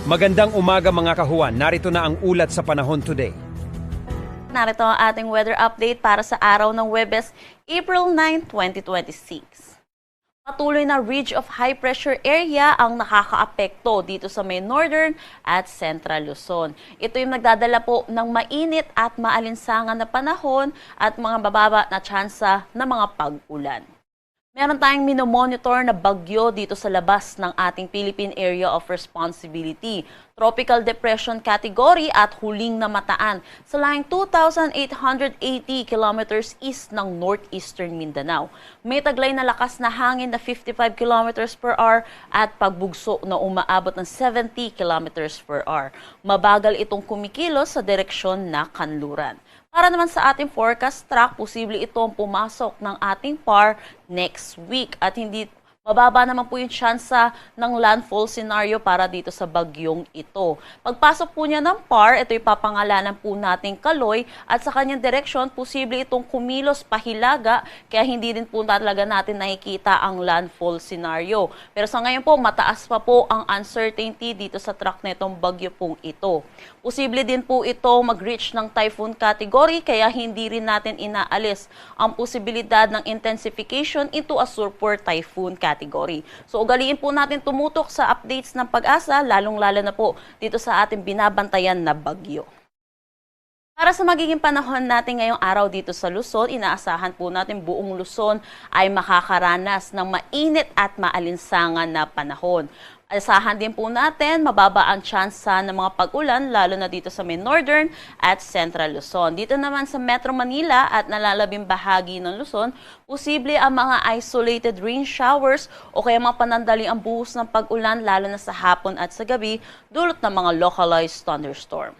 Magandang umaga mga kahuan, narito na ang ulat sa panahon today. Narito ang ating weather update para sa araw ng Huwebes, April 9, 2026. Patuloy na ridge of high pressure area ang nakakaapekto dito sa may northern at central Luzon. Ito yung nagdadala po ng mainit at maalinsangan na panahon at mga bababa na tsansa ng mga pag-ulan. Meron tayong minomonitor na bagyo dito sa labas ng ating Philippine Area of Responsibility. Tropical Depression Category at huling namataan sa layong 2,880 kilometers east ng northeastern Mindanao. May taglay na lakas na hangin na 55 kilometers per hour at pagbugso na umaabot ng 70 kilometers per hour. Mabagal itong kumikilos sa direksyon na kanluran. Para naman sa ating forecast track, posible itong pumasok ng ating PAR next week at hindi mababa naman po yung tsansa ng landfall scenario para dito sa bagyong ito. Pagpasok po niya ng PAR, ito ipapangalanan po nating Kaloy at sa kanyang direksyon, posible itong kumilos pahilaga kaya hindi din po talaga natin nakikita ang landfall scenario. Pero sa ngayon po, mataas pa po ang uncertainty dito sa track na itong bagyo pong ito. Posible din po ito mag-reach ng typhoon category kaya hindi rin natin inaalis ang posibilidad ng intensification into a super typhoon category. So ugaliin po natin tumutok sa updates ng Pag-asa, lalong-lalo na po dito sa ating binabantayan na bagyo. Para sa magiging panahon natin ngayong araw dito sa Luzon, inaasahan po natin buong Luzon ay makakaranas ng mainit at maalinsangan na panahon. Asahan din po natin mababa ang tsansa ng mga pag-ulan lalo na dito sa may northern at central Luzon. Dito naman sa Metro Manila at nalalabing bahagi ng Luzon, posible ang mga isolated rain showers o kaya mga panandaliang buhos ng pag-ulan lalo na sa hapon at sa gabi dulot ng mga localized thunderstorm.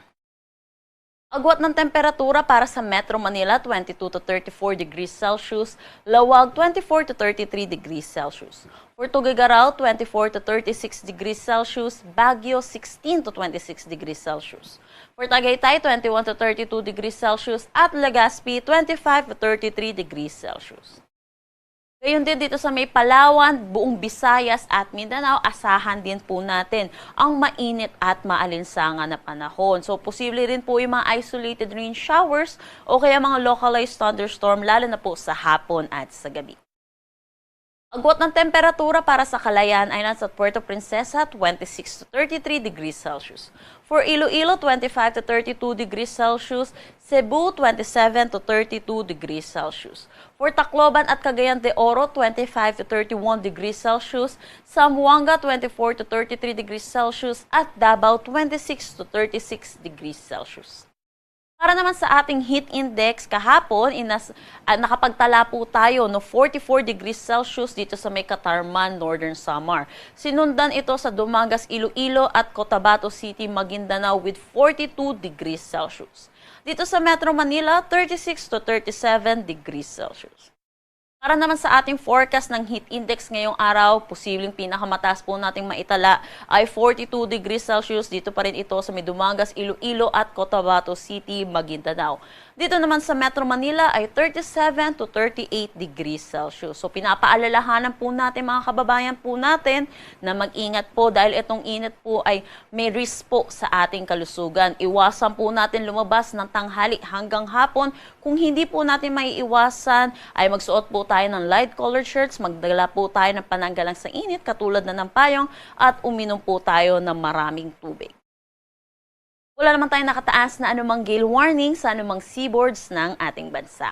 Agwat ng temperatura para sa Metro Manila, 22 to 34 degrees Celsius, Lawag, 24 to 33 degrees Celsius. For Tuguegarao, 24 to 36 degrees Celsius, Baguio, 16 to 26 degrees Celsius. For Tagaytay, 21 to 32 degrees Celsius, at Legazpi, 25 to 33 degrees Celsius. Gayon din dito sa may Palawan, buong Visayas at Mindanao, asahan din po natin ang mainit at maalinsangan na panahon. So, posible rin po yung mga isolated rain showers o kaya mga localized thunderstorm lalo na po sa hapon at sa gabi. Agwat ng temperatura para sa Calayan ay nasa Puerto Princesa, 26 to 33 degrees Celsius. For Iloilo, 25 to 32 degrees Celsius. Cebu, 27 to 32 degrees Celsius. For Tacloban at Cagayan de Oro, 25 to 31 degrees Celsius. Zamboanga, 24 to 33 degrees Celsius. At Davao, 26 to 36 degrees Celsius. Para naman sa ating heat index kahapon, nakapagtala po tayo no 44 degrees Celsius dito sa may Catarman, Northern Samar. Sinundan ito sa Dumangas, Iloilo at Cotabato City, Maguindanao with 42 degrees Celsius. Dito sa Metro Manila, 36 to 37 degrees Celsius. Para naman sa ating forecast ng heat index ngayong araw, posibleng pinakamataas po nating maitala ay 42 degrees Celsius. Dito pa rin ito sa may Dumangas, Iloilo at Cotabato City, Maguindanao. Dito naman sa Metro Manila ay 37 to 38 degrees Celsius. So pinapaalalahanan po natin mga kababayan po natin na mag-ingat po dahil itong init po ay may risk po sa ating kalusugan. Iwasan po natin lumabas ng tanghali hanggang hapon. Kung hindi po natin maiiwasan ay magsuot po tayo ng light colored shirts, magdala po tayo ng pananggalang sa init katulad na ng payong at uminom po tayo ng maraming tubig. Wala naman tayong nakataas na anumang gale warning sa anumang seaboards ng ating bansa.